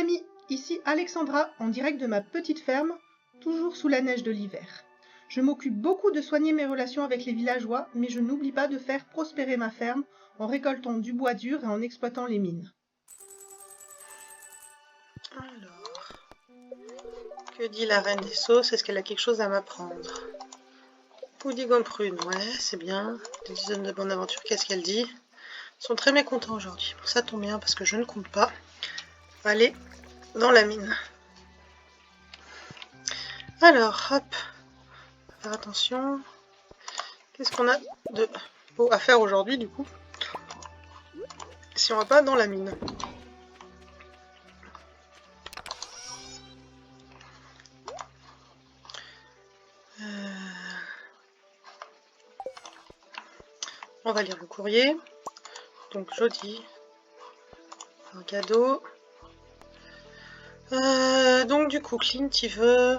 amis, ici Alexandra, en direct de ma petite ferme, toujours sous la neige de l'hiver. Je m'occupe beaucoup de soigner mes relations avec les villageois, mais je n'oublie pas de faire prospérer ma ferme en récoltant du bois dur et en exploitant les mines. Alors, que dit la reine des sauces? Est-ce qu'elle a quelque chose à m'apprendre? Poudigon prune, ouais, c'est bien. Des dizaines de bonnes aventures, qu'est-ce qu'elle dit? Ils sont très mécontents aujourd'hui. Ça tombe bien parce que je ne compte pas aller dans la mine. Alors, hop, faire attention. Qu'est-ce qu'on a de beau à faire aujourd'hui du coup? Si on va pas dans la mine. On va lire le courrier. Donc Jody, un cadeau. Donc du coup, Clint il veut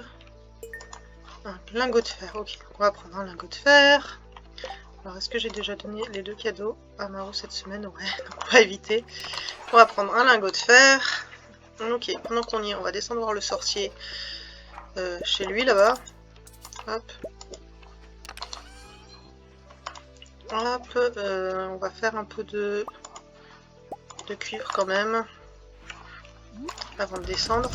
un lingot de fer. Ok, on va prendre un lingot de fer. Alors est-ce que j'ai déjà donné les 2 cadeaux à Maro cette semaine? Ouais, donc on va éviter. On va prendre un lingot de fer. Ok, pendant qu'on y est, on va descendre voir le sorcier chez lui là-bas. Hop. Hop, on va faire un peu de cuivre quand même avant de descendre.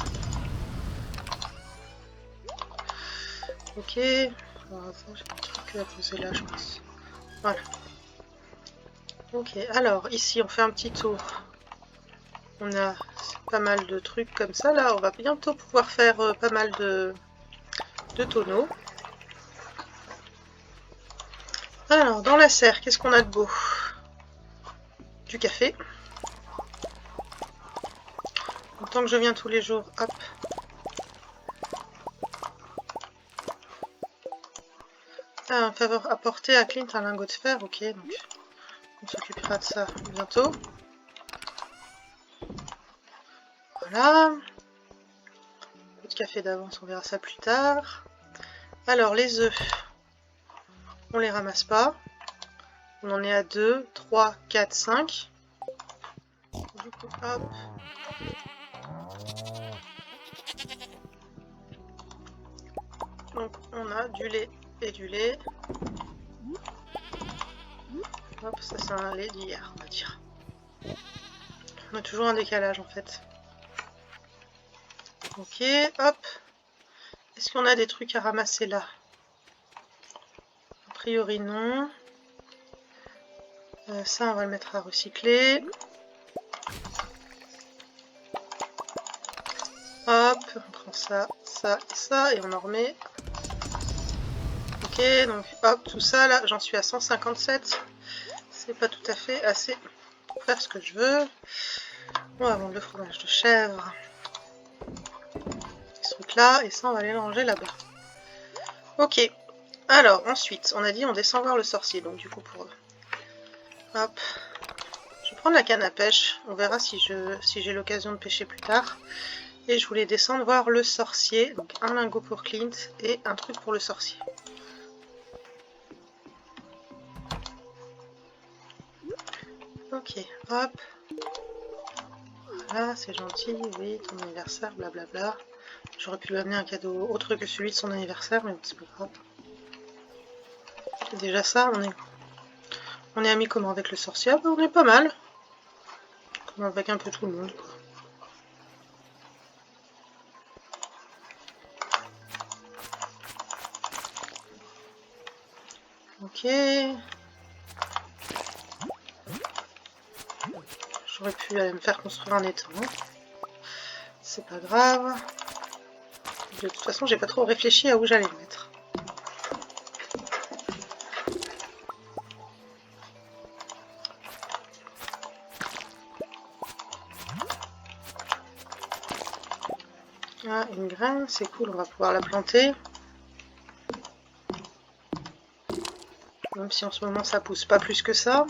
Ok, alors ça j'ai un truc à poser là je pense. Voilà. Ok, alors ici on fait un petit tour. On a pas mal de trucs comme ça là, on va bientôt pouvoir faire pas mal de tonneaux. Alors dans la serre, qu'est-ce qu'on a de beau? Du café. Tant que je viens tous les jours, hop. Ah, un faveur apporté à Clint un lingot de fer, ok, donc on s'occupera de ça bientôt. Voilà. Un peu de café d'avance, on verra ça plus tard. Alors les œufs, on les ramasse pas. On en est à 2, 3, 4, 5. Du coup, hop. Donc on a du lait et du lait. Hop, ça c'est un lait d'hier, on va dire. On a toujours un décalage en fait. Ok, hop. Est-ce qu'on a des trucs à ramasser là? A priori non. Ça on va le mettre à recycler. Hop, on prend ça, ça et ça et on en remet. Ok, donc hop, tout ça là, j'en suis à 157. C'est pas tout à fait assez pour faire ce que je veux. On va vendre le fromage de chèvre. Ce truc là, et ça on va aller le ranger là-bas. Ok, alors ensuite, on a dit on descend voir le sorcier, donc du coup pour... Hop, je vais prendre la canne à pêche, on verra si j'ai l'occasion de pêcher plus tard. Et je voulais descendre voir le sorcier, donc un lingot pour Clint et un truc pour le sorcier. Ok, hop. Voilà, c'est gentil, oui, ton anniversaire, blablabla. J'aurais pu lui amener un cadeau autre que celui de son anniversaire, mais c'est pas grave. Déjà ça, on est amis comment avec le sorcier? Ah bah, on est pas mal. Comme avec un peu tout le monde, quoi. Ok. J'aurais pu aller me faire construire un étang. C'est pas grave. De toute façon, j'ai pas trop réfléchi à où j'allais le mettre. Ah, une graine, c'est cool, on va pouvoir la planter. Même si en ce moment ça pousse pas plus que ça.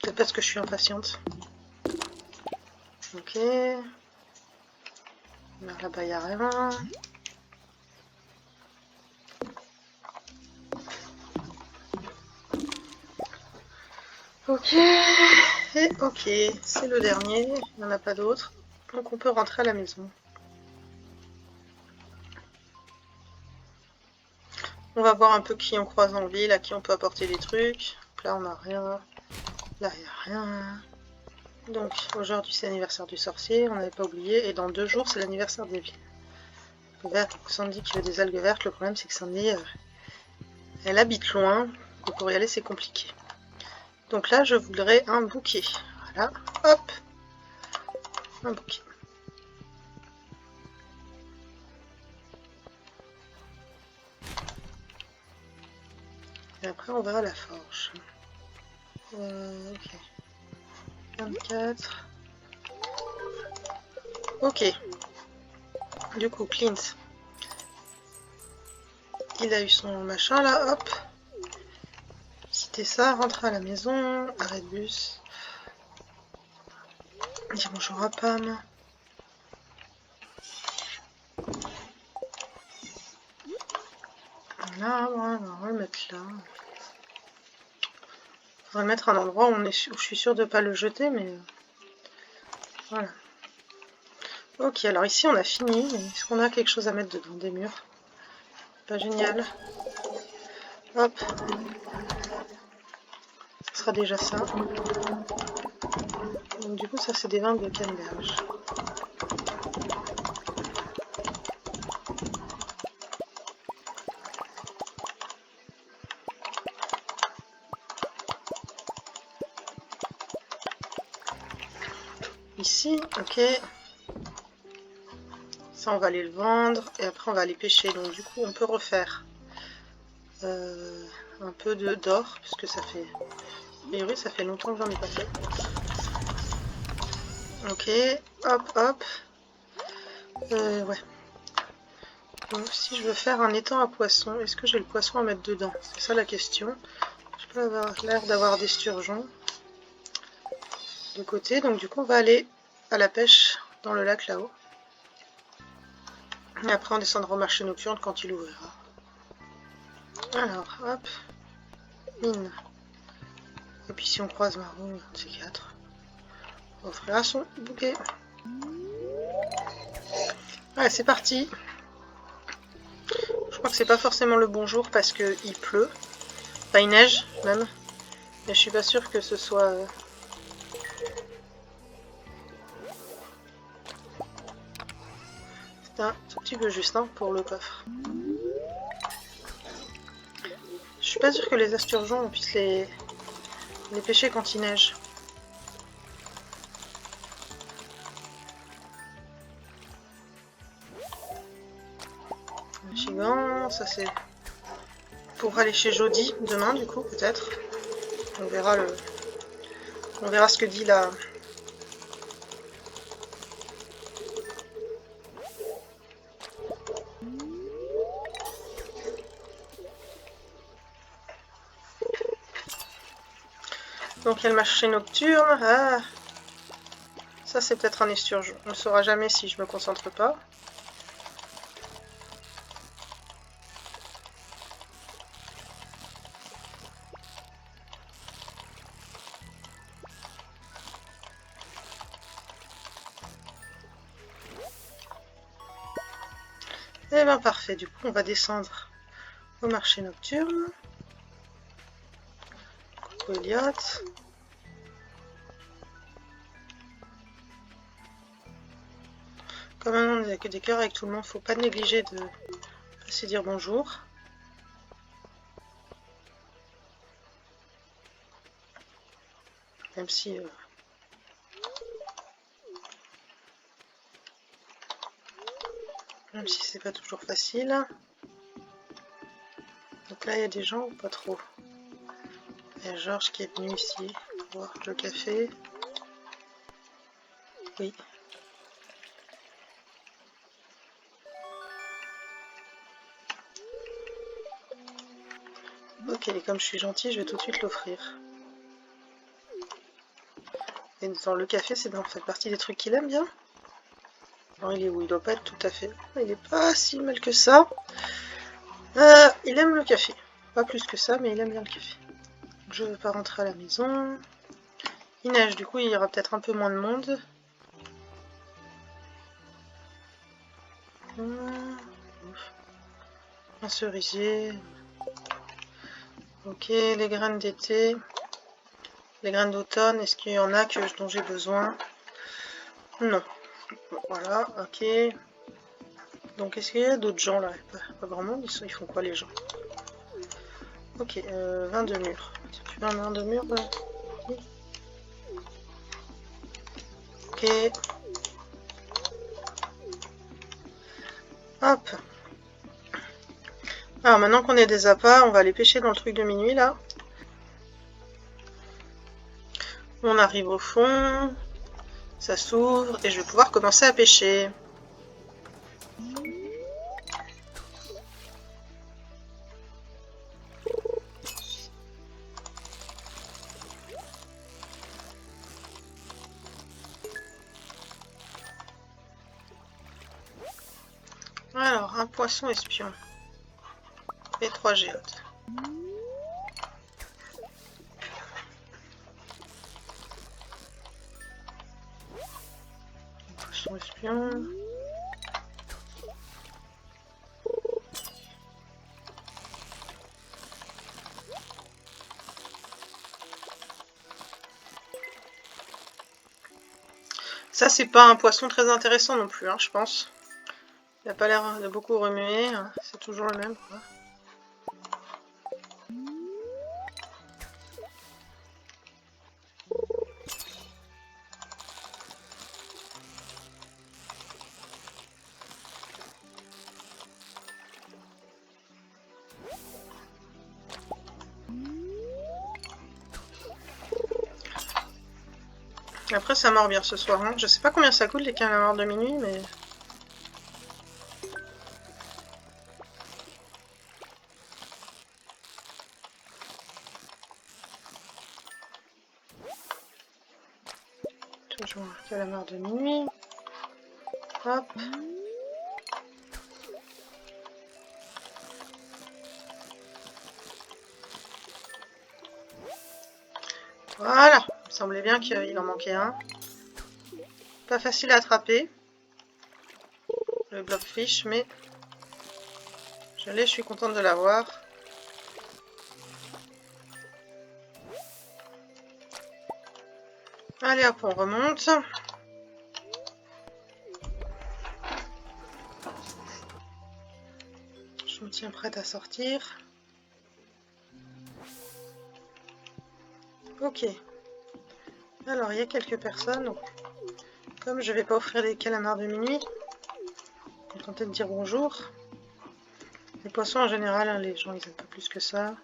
Peut-être parce que je suis impatiente. Ok. Là-bas, il n'y a rien. Ok. Et ok, c'est le dernier, il n'y en a pas d'autres. Donc on peut rentrer à la maison. On va voir un peu qui on croise en ville, à qui on peut apporter des trucs. Donc là on n'a rien, là il n'y a rien. Donc aujourd'hui c'est l'anniversaire du sorcier, on n'avait pas oublié, et dans 2 jours c'est l'anniversaire des villes. Sandy qui veut des algues vertes, le problème c'est que Sandy, elle habite loin, et pour y aller c'est compliqué. Donc là je voudrais un bouquet, voilà, hop, un bouquet. Et après on va à la forge. Ok. 24. Ok. Du coup, Clint, il a eu son machin là, hop. C'était ça, rentre à la maison, arrête bus. Dis bonjour à Pam. Là, on va le mettre là. On va le mettre à un endroit où, où je suis sûre de ne pas le jeter, mais voilà. Ok, alors ici on a fini, mais est-ce qu'on a quelque chose à mettre dedans? Des murs? Pas génial. Hop. Ce sera déjà ça. Donc du coup ça c'est des vins de canneberge. Ici, ok. Ça on va aller le vendre et après on va aller pêcher. Donc du coup on peut refaire un peu d'or puisque ça fait... A priori ça fait longtemps que j'en ai pas fait. Ok, hop hop. Ouais. Donc si je veux faire un étang à poissons, est-ce que j'ai le poisson à mettre dedans? C'est ça la question. Je peux avoir l'air d'avoir des sturgeons de côté. Donc du coup on va aller à la pêche dans le lac là-haut. Et après on descendra au marché nocturne quand il ouvrira. Alors hop. Mine. Et puis si on croise Marron, un de ces 4, on offrira son bouquet. Allez, c'est parti. Je crois que c'est pas forcément le bon jour parce qu'il pleut. Enfin, il neige même. Mais je suis pas sûre que ce soit... C'est un tout petit peu juste hein, pour le coffre. Je suis pas sûre que les asturgeons on puisse les pêcher quand il neige. Un gigant, ça c'est pour aller chez Jody demain du coup peut-être. On verra ce que dit la... Donc il y a le marché nocturne. Ah, ça c'est peut-être un esturgeon. On ne saura jamais si je me concentre pas. Et bien parfait, du coup on va descendre au marché nocturne. Coucou Elliot. Comme on n'a que des cœurs avec tout le monde, faut pas négliger de passer dire bonjour. Même si... même si c'est pas toujours facile. Donc là il y a des gens ou pas trop? Il y a Georges qui est venu ici pour voir le café. Oui. Ok, et comme je suis gentille, je vais tout de suite l'offrir. Et dans le café, c'est dans fait partie des trucs qu'il aime bien. Alors il est où? Il doit pas être tout à fait. Il est pas si mal que ça. Il aime le café. Pas plus que ça, mais il aime bien le café. Je ne veux pas rentrer à la maison. Il neige, du coup il y aura peut-être un peu moins de monde. Un cerisier. Ok, les graines d'été. Les graines d'automne, est-ce qu'il y en a dont j'ai besoin? Non. Voilà, ok. Donc est-ce qu'il y a d'autres gens là? Pas grand monde, ils font quoi les gens? Ok, 22 murs. Tu veux un 22 murs là? Ok. Hop. Alors maintenant qu'on est des appâts, on va aller pêcher dans le truc de minuit là. On arrive au fond, ça s'ouvre et je vais pouvoir commencer à pêcher. Alors, un poisson espion et 3 géodes. Poisson espion. Ça, c'est pas un poisson très intéressant non plus, hein, je pense. Il n'a pas l'air de beaucoup remuer, hein. C'est toujours le même, quoi. Après, ça mord bien ce soir, hein. Je sais pas combien ça coûte les calamars de minuit, mais... Toujours un calamar de minuit. Hop. Voilà. Il me semblait bien qu'il en manquait un. Pas facile à attraper. Le blobfish, mais... je suis contente de l'avoir. Allez hop, on remonte. Je me tiens prête à sortir. Ok. Alors, il y a quelques personnes. Donc, comme je vais pas offrir des calamars de minuit, on va tenter de dire bonjour. Les poissons en général, hein, les gens ils aiment pas plus que ça.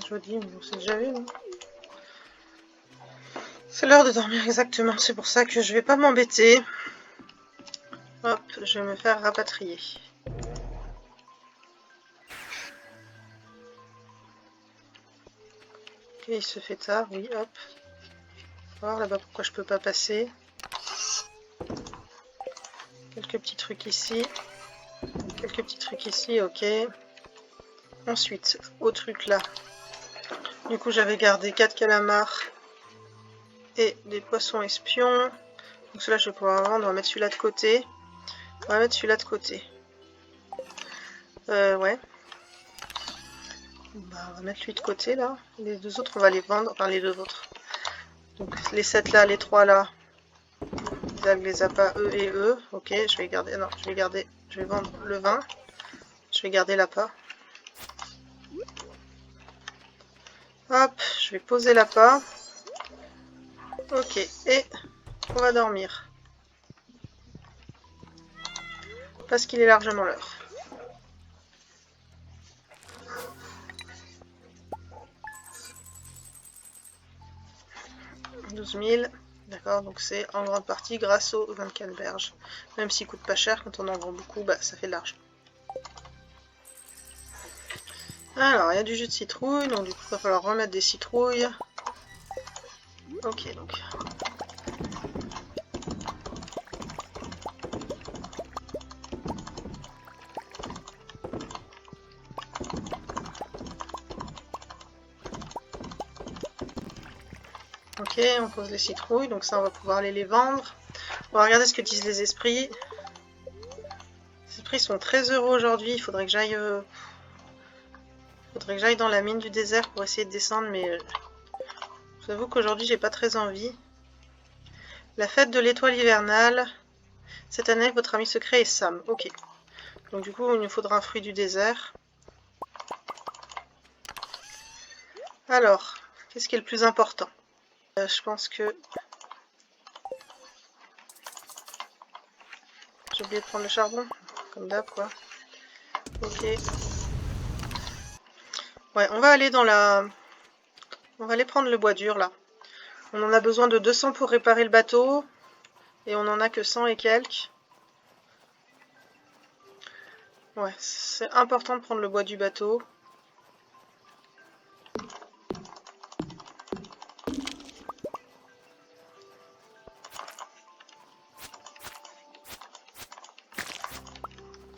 Je vous dis, mais on s'est déjà vu, non? C'est l'heure de dormir exactement, c'est pour ça que je vais pas m'embêter. Hop, je vais me faire rapatrier. Ok, il se fait tard, oui, hop. Voir là-bas pourquoi je peux pas passer. Quelques petits trucs ici. Quelques petits trucs ici, ok. Ensuite, au truc là. Du coup, j'avais gardé 4 calamars et des poissons espions. Donc cela je vais pouvoir vendre. On va mettre celui-là de côté. On va mettre celui-là de côté. Ouais. Bah, on va mettre lui de côté là. Les deux autres, on va les vendre. Enfin, les deux autres. Donc les 7 là, les 3 là. Zag les appâts, eux et eux. Ok, je vais garder. Non, je vais garder. Je vais vendre le vin. Je vais garder l'appât. Hop, je vais poser l'appât. Ok, et on va dormir. Parce qu'il est largement l'heure. 12 000. D'accord, donc c'est en grande partie grâce aux 24 berges. Même s'il coûte pas cher, quand on en vend beaucoup, bah ça fait de l'argent. Alors, il y a du jus de citrouille, donc du coup il va falloir remettre des citrouilles. Ok, donc. Ok, on pose les citrouilles, donc ça on va pouvoir aller les vendre. On va regarder ce que disent les esprits. Les esprits sont très heureux aujourd'hui, il faudrait que j'aille dans la mine du désert pour essayer de descendre, mais je vous avoue qu'aujourd'hui j'ai pas très envie. La fête de l'étoile hivernale. Cette année, votre ami secret est Sam. Ok. Donc du coup, il nous faudra un fruit du désert. Alors, qu'est-ce qui est le plus important? Je pense que... J'ai oublié de prendre le charbon. Comme d'hab, quoi. Ok. Ouais, on va aller dans la... On va aller prendre le bois dur, là. On en a besoin de 200 pour réparer le bateau. Et on en a que 100 et quelques. Ouais, c'est important de prendre le bois du bateau.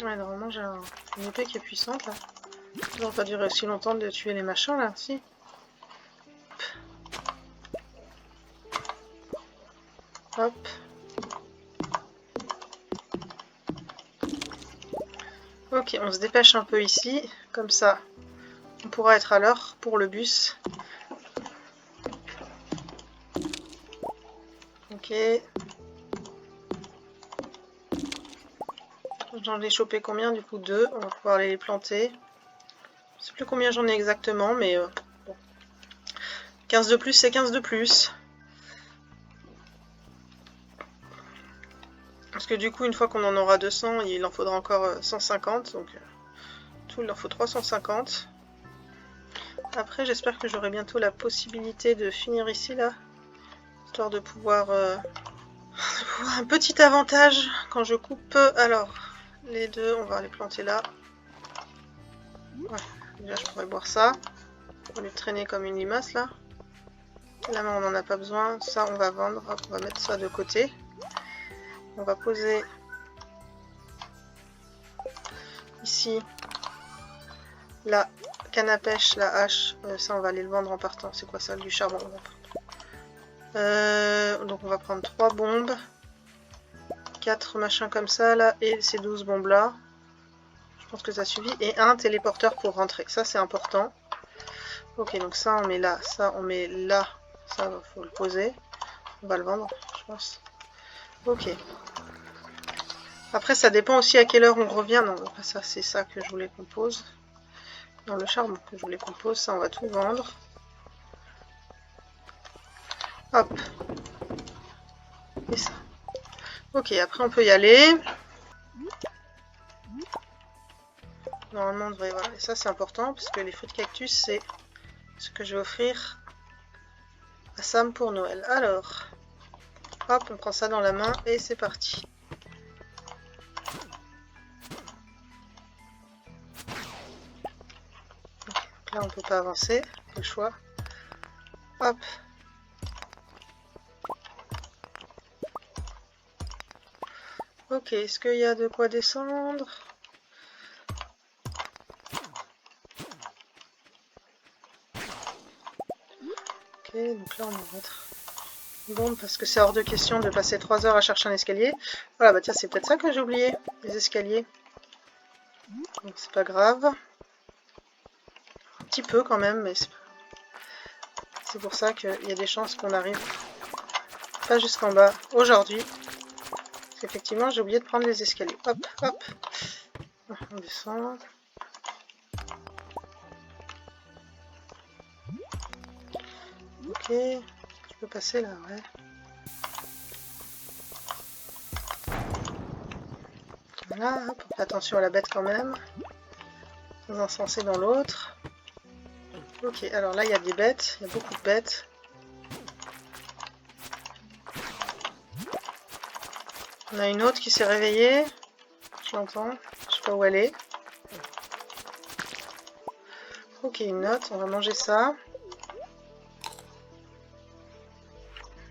Ouais, normalement j'ai une épée qui est puissante là. Ça va pas durer aussi longtemps de tuer les machins là, si. Hop. Ok, on se dépêche un peu ici, comme ça on pourra être à l'heure pour le bus. Ok. J'en ai chopé combien du coup? 2. On va pouvoir aller les planter. Je sais plus combien j'en ai exactement, mais bon. 15 de plus, c'est 15 de plus. Parce que du coup, une fois qu'on en aura 200, il en faudra encore 150. Donc, tout, il leur faut 350. Après, j'espère que j'aurai bientôt la possibilité de finir ici, là. Histoire de pouvoir... un petit avantage quand je coupe. Alors, les deux, on va les planter là. Ouais, déjà, je pourrais boire ça. On va les traîner comme une limace, là. Là, on n'en a pas besoin. Ça, on va vendre. Hop, on va mettre ça de côté. On va poser ici la canne à pêche, la hache. Ça, on va aller le vendre en partant. C'est quoi ça? Du charbon. Donc, on va prendre 3 bombes. 4 machins comme ça, là. Et ces 12 bombes là. Je pense que ça suffit. Et un téléporteur pour rentrer. Ça, c'est important. Ok, donc ça, on met là. Ça, on met là. Ça, faut le poser. On va le vendre, je pense. Ok. Après, ça dépend aussi à quelle heure on revient. Non, ça, c'est ça que je voulais qu'on pose. Non, le charbon que je voulais qu'on pose. Ça, on va tout vendre. Hop. Et ça. Ok, après, on peut y aller. Normalement, on devrait... Voilà. Et ça, c'est important, parce que les fruits de cactus, c'est ce que je vais offrir à Sam pour Noël. Alors, hop, on prend ça dans la main, et c'est parti. Donc là, on peut pas avancer, le choix. Hop. Ok, est-ce qu'il y a de quoi descendre? Ok, donc là on va mettre une bombe parce que c'est hors de question de passer 3 heures à chercher un escalier. Voilà, bah tiens, c'est peut-être ça que j'ai oublié, les escaliers. Donc c'est pas grave. Un petit peu quand même, mais c'est pour ça qu'il y a des chances qu'on arrive pas jusqu'en bas aujourd'hui. Effectivement, j'ai oublié de prendre les escaliers. Hop, hop. On descend. Ok. Je peux passer là, ouais. Voilà, hop, on fait attention à la bête quand même. Dans un sens et dans l'autre. Ok, alors là, il y a des bêtes. Il y a beaucoup de bêtes. On a une autre qui s'est réveillée. Je l'entends. Je sais pas où elle est. Ok, une note. On va manger ça.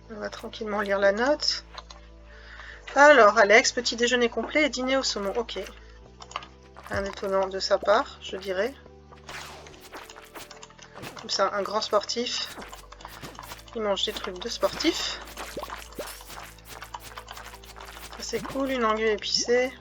On va tranquillement lire la note. Alors, Alex, petit déjeuner complet et dîner au saumon. Ok. Un étonnant de sa part, je dirais. Comme ça, un grand sportif. Il mange des trucs de sportifs. Ça c'est cool, une anguille épicée.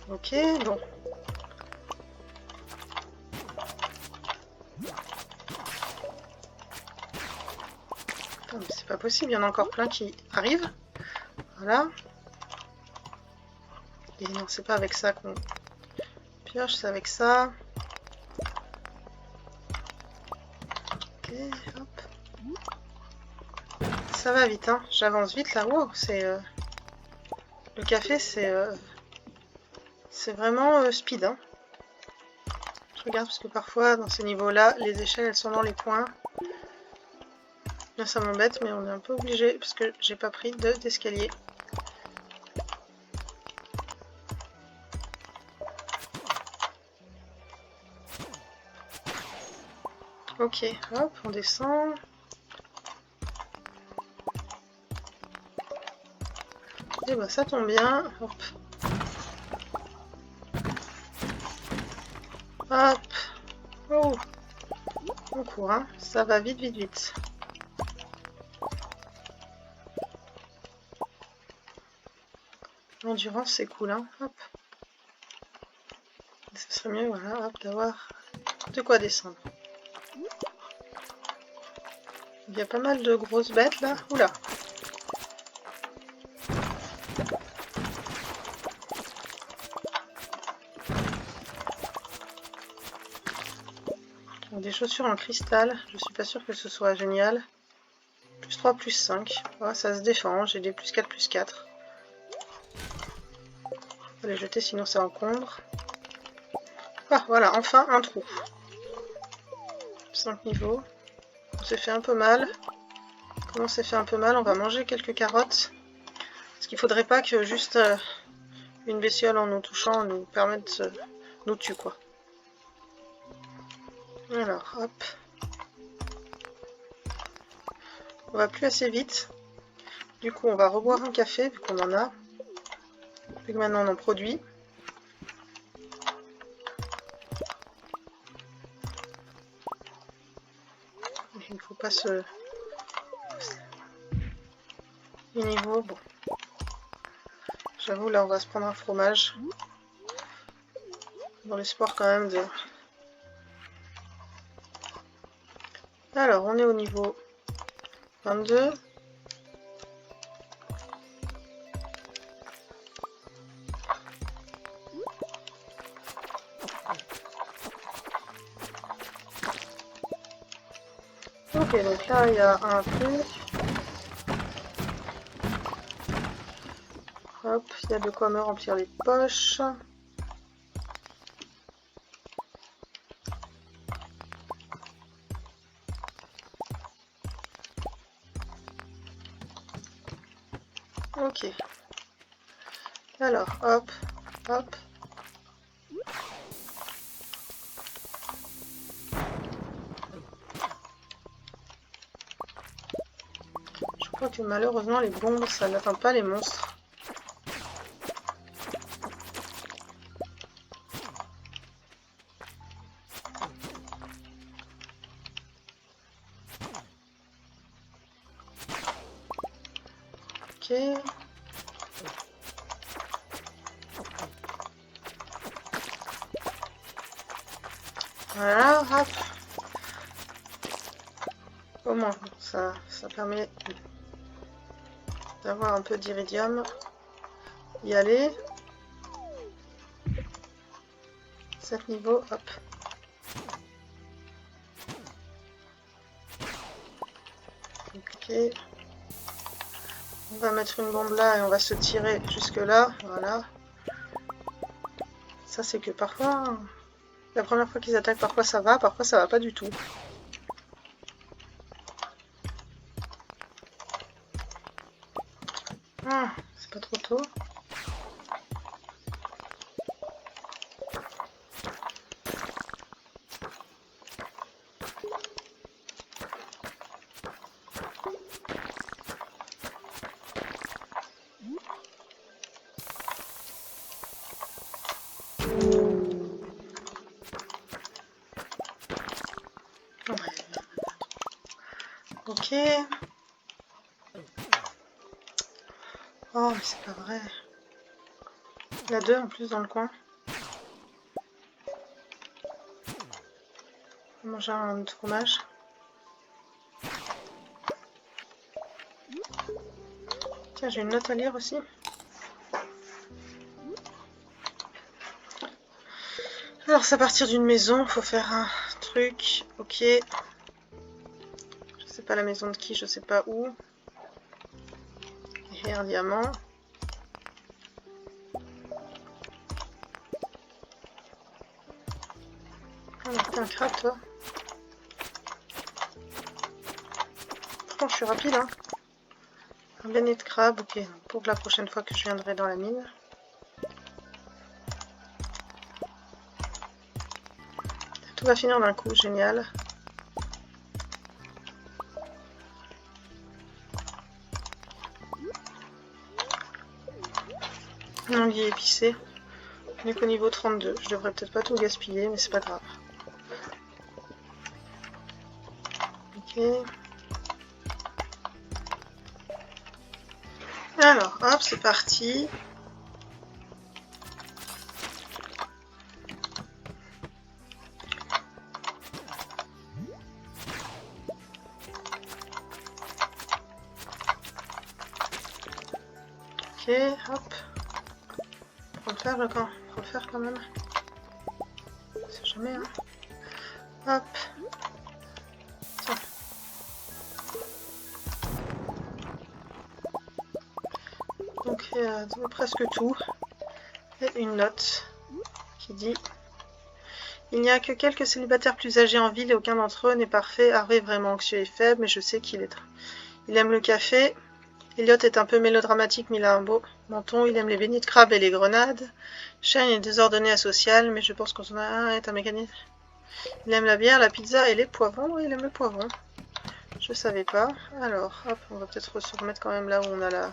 Ok, bon. Attends, mais c'est pas possible, il y en a encore plein qui arrivent. Voilà. Et non, c'est pas avec ça qu'on pioche, c'est avec ça. Ok, hop. Ça va vite, hein. J'avance vite là. Wow, c'est... Le café, c'est vraiment speed, hein. Je regarde parce que parfois, dans ces niveaux-là, les échelles, elles sont dans les points. Là, ça m'embête, mais on est un peu obligé parce que j'ai pas pris d'escalier. Ok, hop, on descend. Et bah ça tombe bien. Hop. Hop. Oh. On court, hein. Ça va vite, vite, vite. L'endurance, c'est cool, hein. Hop. Ce serait mieux, voilà, hop, d'avoir de quoi descendre. Il y a pas mal de grosses bêtes, là. Oula. Des chaussures en cristal, je suis pas sûre que ce soit génial. Plus 3, plus 5. Ouais, ça se défend, j'ai des plus 4, plus 4. On va les jeter sinon ça encombre. Ah voilà, enfin un trou. 5 niveaux. On s'est fait un peu mal. Comment on s'est fait un peu mal? On va manger quelques carottes. Parce qu'il faudrait pas que juste une bestiole en nous touchant nous permette nous tue quoi. Alors hop. On va plus assez vite. Du coup on va reboire un café vu qu'on en a. Vu que maintenant on en produit. Il ne faut pas se... Les niveaux, bon. J'avoue là on va se prendre un fromage. Dans l'espoir quand même de... Alors on est au niveau 22. Ok, donc là il y a un truc. Hop, il y a de quoi me remplir les poches. Ok. Alors, hop, hop. Je crois que malheureusement les bombes, ça n'atteint pas les monstres. Ok. Voilà, hop. Au moins, ça permet d'avoir un peu d'iridium. Y aller. 7 niveaux, hop. Ok. On va mettre une bombe là et on va se tirer jusque là. Voilà. Ça c'est que parfois... La première fois qu'ils attaquent, parfois ça va pas du tout. Ah, c'est pas trop tôt. Ok. Oh, mais c'est pas vrai. Il y a deux en plus dans le coin. On va manger un autre fromage. Tiens, j'ai une note à lire aussi. Alors, c'est à partir d'une maison, faut faire un truc. Ok. Je sais pas la maison de qui, je sais pas où. Et un diamant. Oh, t'es un crabe, toi. Pourtant, je suis rapide, hein. Un beignet de crabe, ok. Pour la prochaine fois que je viendrai dans la mine. Tout va finir d'un coup, génial. Un anguille épicé. On est qu'au niveau 32. Je devrais peut-être pas tout gaspiller, mais c'est pas grave. Ok. Alors, hop, c'est parti. Ok, hop. Faut le faire le camp. Faut le faire quand même. C'est jamais, hein. Hop. Tiens. Donc, presque tout. Et une note qui dit: il n'y a que quelques célibataires plus âgés en ville et aucun d'entre eux n'est parfait. Harvey est vraiment anxieux et faible, mais je sais qu'il est. Il aime le café. Elliot est un peu mélodramatique, mais il a un beau menton. Il aime les beignets de crabe et les grenades. Shane est désordonné asocial, mais je pense qu'on a un est un mécanisme. Il aime la bière, la pizza et les poivrons. Oui, il aime le poivron. Je savais pas. Alors, hop, on va peut-être se remettre quand même là où on a la...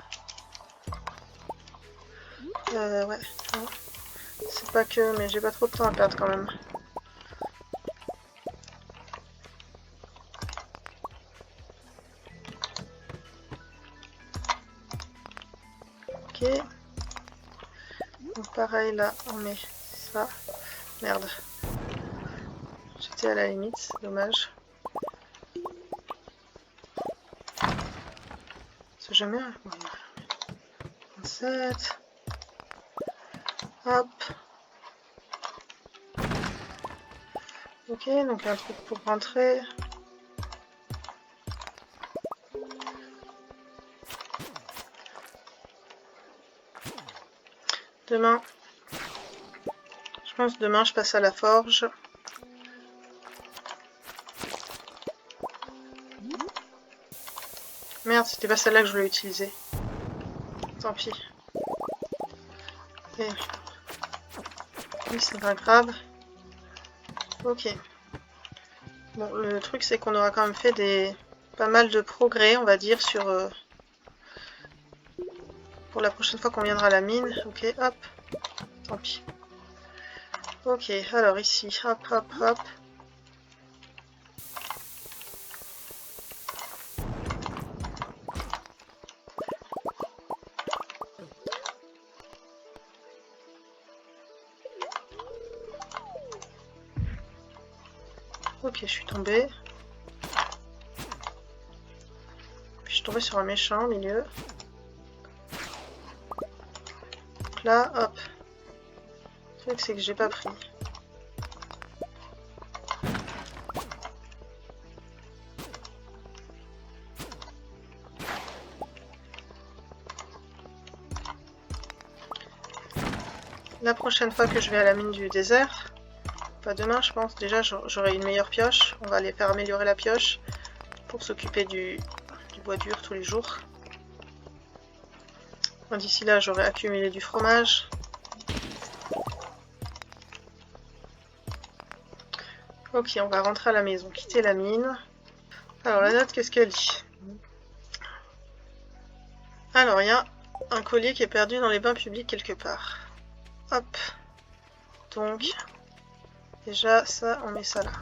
ouais. C'est pas que, mais j'ai pas trop de temps à perdre quand même. Ok. Donc pareil là, on met ça. Merde. J'étais à la limite, c'est dommage. C'est jamais... 27. Hop. Ok, donc un truc pour rentrer. Demain, je pense demain je passe à la forge. Merde, c'était pas celle-là que je voulais utiliser. Tant pis. Et... oui, c'est pas grave. Ok. Bon, le truc c'est qu'on aura quand même fait pas mal de progrès, on va dire, sur... pour la prochaine fois qu'on viendra à la mine. Ok, hop. Tant pis. Ok, alors ici, hop, hop, hop. Ok, je suis tombée. Puis je suis tombée sur un méchant au milieu. Donc là, hop. Le truc c'est que j'ai pas pris. La prochaine fois que je vais à la mine du désert, pas demain je pense, déjà j'aurai une meilleure pioche. On va aller faire améliorer la pioche pour s'occuper du bois dur tous les jours. D'ici là j'aurai accumulé du fromage. Ok, on va rentrer à la maison, quitter la mine. Alors la note, qu'est-ce qu'elle dit? Alors il y a un collier qui est perdu dans les bains publics quelque part. Hop. Donc, déjà ça, on met ça là.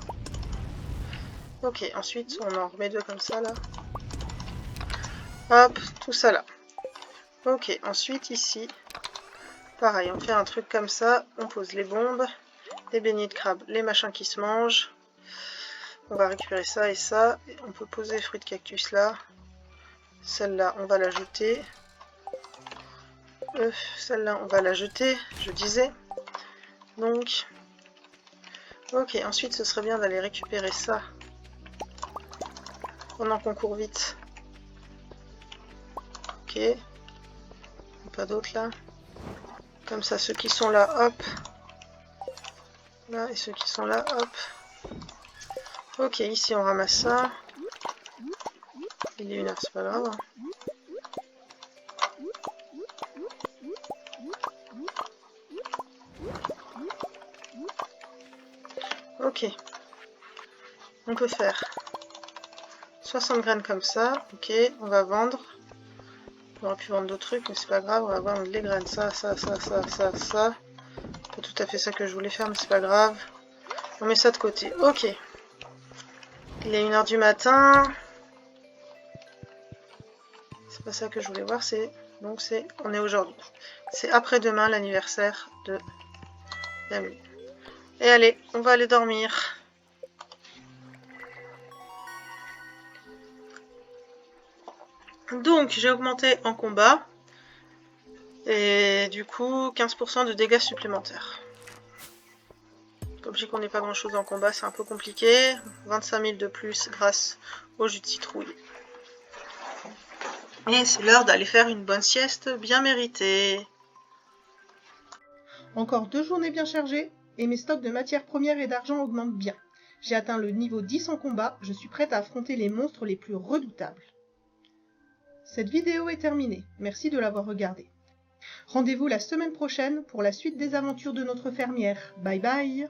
Ok, ensuite on en remet deux comme ça là. Hop, tout ça là. Ok, ensuite ici, pareil, on fait un truc comme ça. On pose les bombes, les beignets de crabe, les machins qui se mangent. On va récupérer ça et ça. Et on peut poser les fruits de cactus là. Celle-là, on va la jeter. Celle-là, on va la jeter, je disais. Donc, ok, ensuite ce serait bien d'aller récupérer ça. Pendant qu'on court vite. Ok. Pas d'autres là. Comme ça, ceux qui sont là, hop. Là, et ceux qui sont là, hop. Ok, ici on ramasse ça. Il est 1h, c'est pas grave. Ok. On peut faire 60 graines comme ça. Ok, on va vendre. On aurait pu vendre d'autres trucs, mais c'est pas grave. On va vendre les graines. Ça. Pas tout à fait ça que je voulais faire, mais c'est pas grave. On met ça de côté. Ok. Il est 1h du matin. C'est pas ça que je voulais voir. Donc on est aujourd'hui. C'est après-demain l'anniversaire de Damien. Et allez, on va aller dormir. Donc j'ai augmenté en combat. Et du coup 15% de dégâts supplémentaires. Comme je sais qu'on n'est pas grand chose en combat, c'est un peu compliqué. 25 000 de plus grâce au jus de citrouille. Et c'est l'heure d'aller faire une bonne sieste bien méritée. Encore 2 journées bien chargées, et mes stocks de matières premières et d'argent augmentent bien. J'ai atteint le niveau 10 en combat, je suis prête à affronter les monstres les plus redoutables. Cette vidéo est terminée, merci de l'avoir regardée. Rendez-vous la semaine prochaine pour la suite des aventures de notre fermière. Bye bye!